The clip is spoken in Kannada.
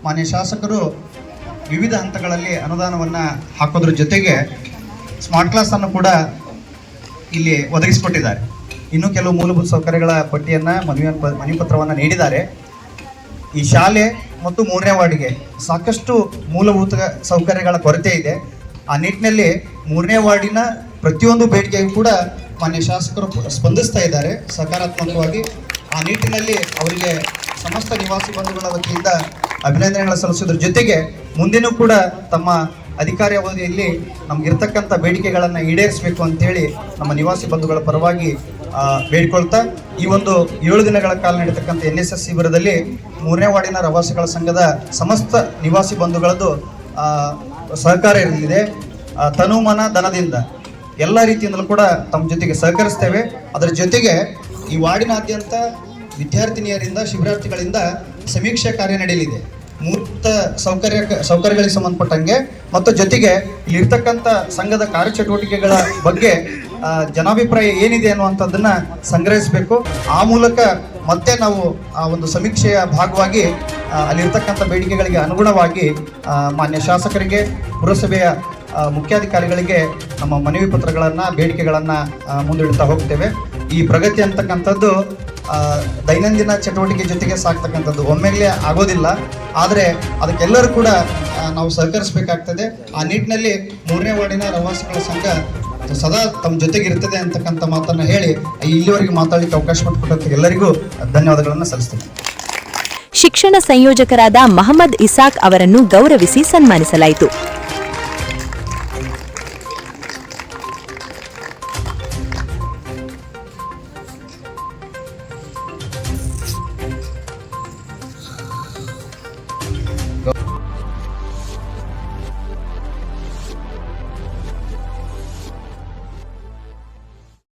ಮಾನ್ಯ ಶಾಸಕರು ವಿವಿಧ ಹಂತಗಳಲ್ಲಿ ಅನುದಾನವನ್ನು ಹಾಕೋದ್ರ ಜೊತೆಗೆ ಸ್ಮಾರ್ಟ್ ಕ್ಲಾಸನ್ನು ಕೂಡ ಇಲ್ಲಿ ಒದಗಿಸಿಕೊಟ್ಟಿದ್ದಾರೆ. ಇನ್ನೂ ಕೆಲವು ಮೂಲಭೂತ ಸೌಕರ್ಯಗಳ ಪಟ್ಟಿಯನ್ನು ಮನವಿ ಪತ್ರವನ್ನು ನೀಡಿದ್ದಾರೆ. ಈ ಶಾಲೆ ಮತ್ತು 3ನೇ ವಾರ್ಡಿಗೆ ಸಾಕಷ್ಟು ಮೂಲಭೂತ ಸೌಕರ್ಯಗಳ ಕೊರತೆ ಇದೆ. ಆ ನಿಟ್ಟಿನಲ್ಲಿ 3ನೇ ವಾರ್ಡಿನ ಪ್ರತಿಯೊಂದು ಬೇಡಿಕೆಗೂ ಕೂಡ ಮಾನ್ಯ ಶಾಸಕರು ಸ್ಪಂದಿಸ್ತಾ ಇದ್ದಾರೆ ಸಕಾರಾತ್ಮಕವಾಗಿ. ಆ ನಿಟ್ಟಿನಲ್ಲಿ ಅವರಿಗೆ ಸಮಸ್ತ ನಿವಾಸಿ ಬಂಧುಗಳ ವತಿಯಿಂದ ಅಭಿನಂದನೆಗಳು ಸಲ್ಲಿಸೋದ್ರ ಜೊತೆಗೆ ಮುಂದಿನೂ ಕೂಡ ತಮ್ಮ ಅಧಿಕಾರಿ ಅವಧಿಯಲ್ಲಿ ನಮಗಿರ್ತಕ್ಕಂಥ ಬೇಡಿಕೆಗಳನ್ನು ಈಡೇರಿಸಬೇಕು ಅಂತೇಳಿ ನಮ್ಮ ನಿವಾಸಿ ಬಂಧುಗಳ ಪರವಾಗಿ ಬೇಡಿಕೊಳ್ತಾ ಈ ಒಂದು 7 ದಿನಗಳ ಕಾಲ ನಡೀತಕ್ಕಂಥ NSS ಶಿಬಿರದಲ್ಲಿ 3ನೇ ವಾರ್ಡಿನ ಪ್ರವಾಸಿಗಳ ಸಂಘದ ಸಮಸ್ತ ನಿವಾಸಿ ಬಂಧುಗಳದ್ದು ಸಹಕಾರ ಇರಲಿದೆ. ತನುಮನ ಧನದಿಂದ ಎಲ್ಲ ರೀತಿಯಿಂದಲೂ ಕೂಡ ತಮ್ಮ ಜೊತೆಗೆ ಸಹಕರಿಸ್ತೇವೆ. ಅದರ ಜೊತೆಗೆ ಈ ವಾರ್ಡಿನಾದ್ಯಂತ ವಿದ್ಯಾರ್ಥಿನಿಯರಿಂದ ಶಿಬಿರಾರ್ಥಿಗಳಿಂದ ಸಮೀಕ್ಷೆ ಕಾರ್ಯ ನಡೆಯಲಿದೆ ಮೂರ್ತ ಸೌಕರ್ಯಗಳಿಗೆ ಸಂಬಂಧಪಟ್ಟಂಗೆ ಮತ್ತು ಜೊತೆಗೆ ಇಲ್ಲಿರ್ತಕ್ಕಂಥ ಸಂಘದ ಕಾರ್ಯಚಟುವಟಿಕೆಗಳ ಬಗ್ಗೆ ಜನಾಭಿಪ್ರಾಯ ಏನಿದೆ ಅನ್ನುವಂಥದ್ದನ್ನು ಸಂಗ್ರಹಿಸಬೇಕು. ಆ ಮೂಲಕ ಮತ್ತೆ ನಾವು ಆ ಒಂದು ಸಮೀಕ್ಷೆಯ ಭಾಗವಾಗಿ ಅಲ್ಲಿರ್ತಕ್ಕಂಥ ಬೇಡಿಕೆಗಳಿಗೆ ಅನುಗುಣವಾಗಿ ಮಾನ್ಯ ಶಾಸಕರಿಗೆ, ಪುರಸಭೆಯ ಮುಖ್ಯಾಧಿಕಾರಿಗಳಿಗೆ ನಮ್ಮ ಮನವಿ ಪತ್ರಗಳನ್ನು, ಬೇಡಿಕೆಗಳನ್ನು ಮುಂದಿಡ್ತಾ ಹೋಗ್ತೇವೆ. ಈ ಪ್ರಗತಿ ಅಂತಕ್ಕಂಥದ್ದು ದೈನಂದಿನ ಚಟುವಟಿಕೆ ಜೊತೆಗೆ ಸಾಕ್ತಕ್ಕಂಥದ್ದು, ಒಮ್ಮೆಲೇ ಆಗೋದಿಲ್ಲ. ಆದರೆ ಅದಕ್ಕೆಲ್ಲರೂ ಕೂಡ ನಾವು ಸಹಕರಿಸಬೇಕಾಗ್ತದೆ. ಆ ನಿಟ್ಟಿನಲ್ಲಿ 3ನೇ ವಾರ್ಡಿನ ಪ್ರವಾಸಿಗಳ ಸಂಘ ಸದಾ ತಮ್ಮ ಜೊತೆಗಿರ್ತದೆ ಅಂತಕ್ಕಂಥ ಮಾತನ್ನು ಹೇಳಿ ಇಲ್ಲಿವರೆಗೆ ಮಾತಾಡಲಿಕ್ಕೆ ಅವಕಾಶ ಮಾಡಿಕೊಟ್ಟಂತ ಎಲ್ಲರಿಗೂ ಧನ್ಯವಾದಗಳನ್ನು ಸಲ್ಲಿಸ್ತೇನೆ. ಶಿಕ್ಷಣ ಸಂಯೋಜಕರಾದ ಮಹಮ್ಮದ್ ಇಸಾಕ್ ಅವರನ್ನು ಗೌರವಿಸಿ ಸನ್ಮಾನಿಸಲಾಯಿತು.